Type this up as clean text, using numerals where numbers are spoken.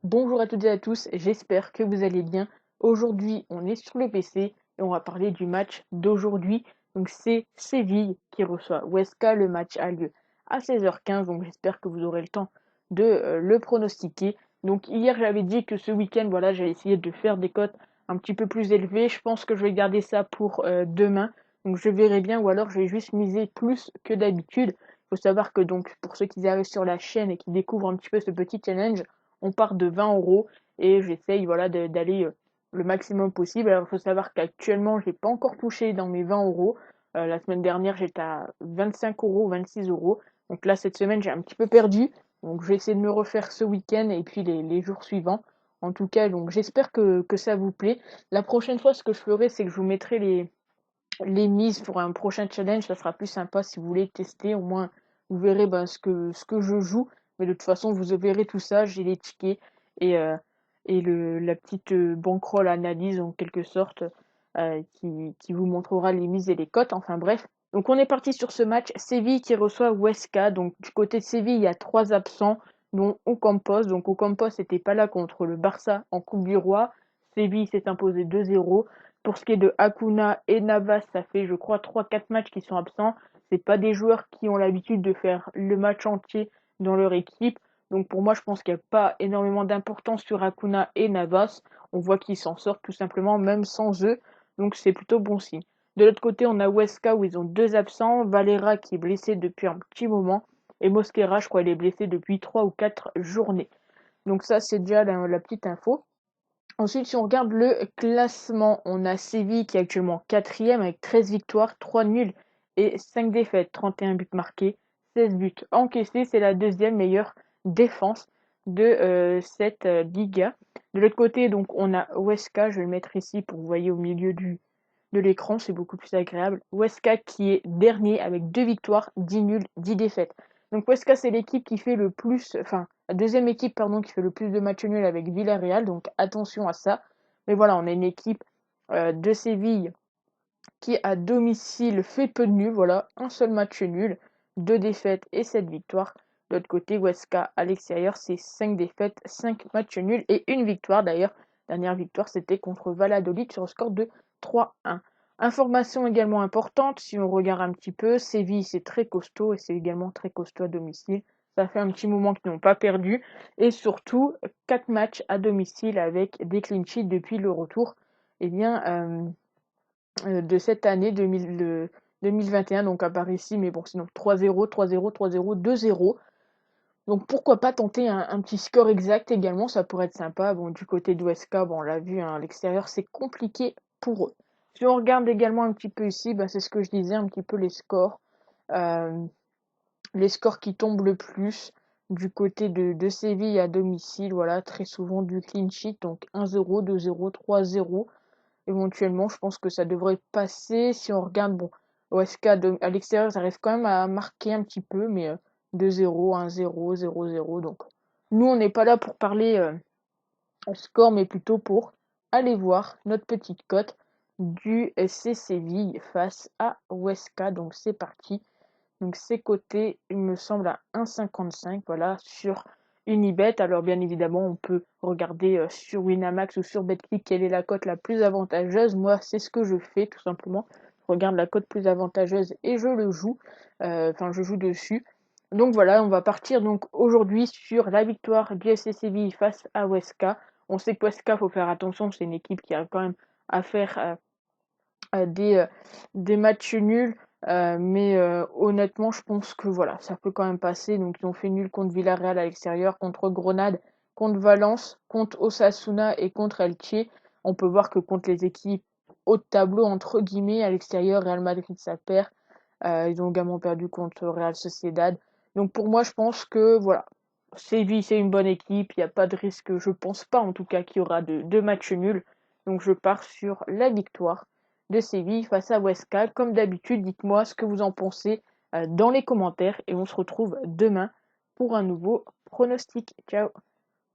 Bonjour à toutes et à tous, j'espère que vous allez bien. Aujourd'hui, on est sur le PC et on va parler du match d'aujourd'hui. Donc c'est Séville qui reçoit Huesca. Le match a lieu à 16h15, donc j'espère que vous aurez le temps de le pronostiquer. Donc hier, j'avais dit que ce week-end, voilà, j'allais essayer de faire des cotes un petit peu plus élevées. Je pense que je vais garder ça pour demain. Donc je verrai bien, ou alors je vais juste miser plus que d'habitude. Il faut savoir que donc pour ceux qui arrivent sur la chaîne et qui découvrent un petit peu ce petit challenge, on part de 20 € et j'essaye voilà d'aller le maximum possible. Alors il faut savoir qu'actuellement j'ai pas encore touché dans mes 20 €. La semaine dernière j'étais à 25 €, 26 €. Donc là cette semaine j'ai un petit peu perdu. Donc je vais essayer de me refaire ce week-end et puis les jours suivants. En tout cas, donc j'espère que ça vous plaît. La prochaine fois, ce que je ferai, c'est que je vous mettrai les mises pour un prochain challenge. Ça sera plus sympa si vous voulez tester. Au moins, vous verrez ce que je joue. Mais de toute façon, vous verrez tout ça. J'ai les tickets et, la petite bankroll analyse en quelque sorte qui vous montrera les mises et les cotes. Enfin bref. Donc on est parti sur ce match. Séville qui reçoit Huesca. Donc du côté de Séville, il y a 3 absents, dont Ocampos. Donc Ocampos n'était pas là contre le Barça en Coupe du Roi. Séville s'est imposé 2-0. Pour ce qui est de Hakuna et Navas, ça fait, je crois, 3-4 matchs qui sont absents. C'est pas des joueurs qui ont l'habitude de faire le match entier dans leur équipe. Donc pour moi, je pense qu'il n'y a pas énormément d'importance sur Hakuna et Navas. On voit qu'ils s'en sortent tout simplement, même sans eux. Donc c'est plutôt bon signe. De l'autre côté, on a Huesca où ils ont 2 absents. Valera qui est blessé depuis un petit moment. Et Mosquera, je crois, il est blessé depuis 3 ou 4 journées. Donc ça, c'est déjà la petite info. Ensuite, si on regarde le classement, on a Séville qui est actuellement 4e avec 13 victoires, 3 nuls et 5 défaites, 31 buts marqués, 16 buts encaissés. C'est la deuxième meilleure défense de cette Liga. De l'autre côté, donc, on a Huesca, je vais le mettre ici pour que vous voyez au milieu de l'écran, c'est beaucoup plus agréable. Huesca qui est dernier avec 2 victoires, 10 nuls, 10 défaites. Donc Huesca, c'est l'équipe qui fait le plus, enfin, la deuxième équipe, pardon, qui fait le plus de matchs nuls avec Villarreal, donc attention à ça. Mais voilà, on a une équipe de Séville qui, à domicile, fait peu de nuls, voilà, un seul match nul, 2 défaites et 7 victoires. De l'autre côté, Huesca, à l'extérieur, c'est 5 défaites, 5 matchs nuls et une victoire. D'ailleurs, dernière victoire, c'était contre Valladolid sur le score de 3-1. Information également importante, si on regarde un petit peu, Séville, c'est très costaud et c'est également très costaud à domicile. Ça fait un petit moment qu'ils n'ont pas perdu. Et surtout, 4 matchs à domicile avec des clean sheets depuis le retour eh bien, de cette année 2021, donc à part ici, mais bon, sinon 3-0, 3-0, 3-0, 2-0. Donc pourquoi pas tenter un petit score exact également, ça pourrait être sympa. Bon, du côté d'Huesca, bon, on l'a vu, hein, à l'extérieur, c'est compliqué pour eux. Si on regarde également un petit peu ici, c'est ce que je disais, un petit peu euh, les scores qui tombent le plus du côté de Séville à domicile, voilà, très souvent du clean sheet, donc 1-0, 2-0, 3-0. Éventuellement, je pense que ça devrait passer. Si on regarde, bon, OSK à l'extérieur, ça arrive quand même à marquer un petit peu, mais 2-0, 1-0, 0-0. Donc, nous, on n'est pas là pour parler score, mais plutôt pour aller voir notre petite cote du SC Séville face à Huesca. Donc, c'est parti. Donc, c'est coté, il me semble, à 1,55, voilà, sur Unibet. Alors, bien évidemment, on peut regarder sur Winamax ou sur Betclic quelle est la cote la plus avantageuse. Moi, c'est ce que je fais, tout simplement. Je regarde la cote plus avantageuse et je le joue. Enfin, je joue dessus. Donc voilà, on va partir donc aujourd'hui sur la victoire du FC Séville face à Huesca. On sait que Huesca, faut faire attention, c'est une équipe qui a quand même à faire des matchs nuls. Mais honnêtement, je pense que voilà, ça peut quand même passer. Donc, ils ont fait nul contre Villarreal à l'extérieur, contre Grenade, contre Valence, contre Osasuna et contre Elche. On peut voir que contre les équipes haut de tableau, entre guillemets, à l'extérieur, Real Madrid, ça perd. Ils ont également perdu contre Real Sociedad. Donc, pour moi, je pense que voilà, Séville, c'est une bonne équipe. Il n'y a pas de risque, je pense pas en tout cas, qu'il y aura de matchs nuls. Donc, je pars sur la victoire de Séville face à Huesca. Comme d'habitude, dites-moi ce que vous en pensez dans les commentaires et on se retrouve demain pour un nouveau pronostic. Ciao!